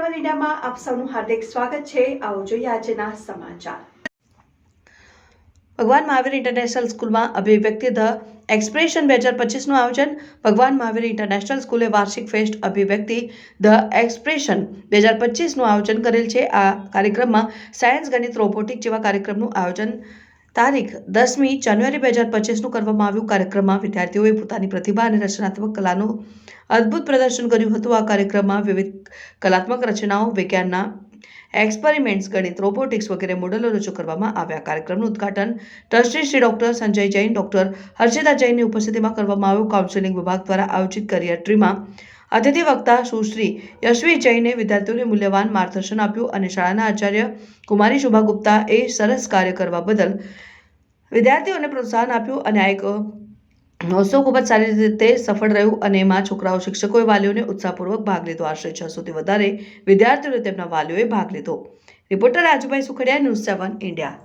સેવન ઇન્ડિયામાં આપ સૌનું હાર્દિક સ્વાગત છે। આવો જોઈએ આજના સમાચાર। ભગવાન મહાવીર ઇન્ટરનેશનલ સ્કૂલમાં અભિવ્યક્તિ ધ એક્સપ્રેશન 2025નું આયોજન। ભગવાન મહાવીર ઇન્ટરનેશનલ સ્કૂલે વાર્ષિક ફેસ્ટ અભિવ્યક્તિ ધ એક્સપ્રેશન 2025નું આયોજન કરેલ છે। આ કાર્યક્રમમાં સાયન્સ, ગણિત, રોબોટિક જેવા કાર્યક્રમનું આયોજન તારીખ 10મી જાન્યુઆરી 2025નું કરવામાં આવ્યું। કાર્યક્રમમાં વિદ્યાર્થીઓએ પોતાની પ્રતિભા અને રચનાત્મક કલાનું અદ્ભુત પ્રદર્શન કર્યું હતું। આ કાર્યક્રમમાં વિવિધ કલાત્મક રચનાઓ, વિજ્ઞાનના એક્સપેરિમેન્ટ્સ, ગણિત, રોબોટિક્સ વગેરે મોડેલો રજૂ કરવામાં આવ્યા। કાર્યક્રમનું ઉદ્ઘાટન trustee Shri doctor Sanjay Jain, doctor Harshita જૈનની ઉપસ્થિતિમાં કરવામાં આવ્યું। કાઉન્સેલિંગ વિભાગ દ્વારા આયોજિત કરિયર ટ્રીમાં અતિથિ વક્તા સુશ્રી યશવી જૈને વિદ્યાર્થીઓને મૂલ્યવાન માર્ગદર્શન આપ્યું અને શાળાના આચાર્ય કુમારી શુભા ગુપ્તાએ સરસ કાર્ય કરવા બદલ વિદ્યાર્થીઓને પ્રોત્સાહન આપ્યું અને આ એક મહોત્સવ ખૂબ જ સારી રીતે સફળ રહ્યું અને એમાં છોકરાઓ, શિક્ષકોએ, વાલીઓને ઉત્સાહપૂર્વક ભાગ લીધો। આશરે 600થી વધારે વિદ્યાર્થીઓને તેમના વાલીઓએ ભાગ લીધો। Reporter Rajubhai Sukhadia, news 7 India.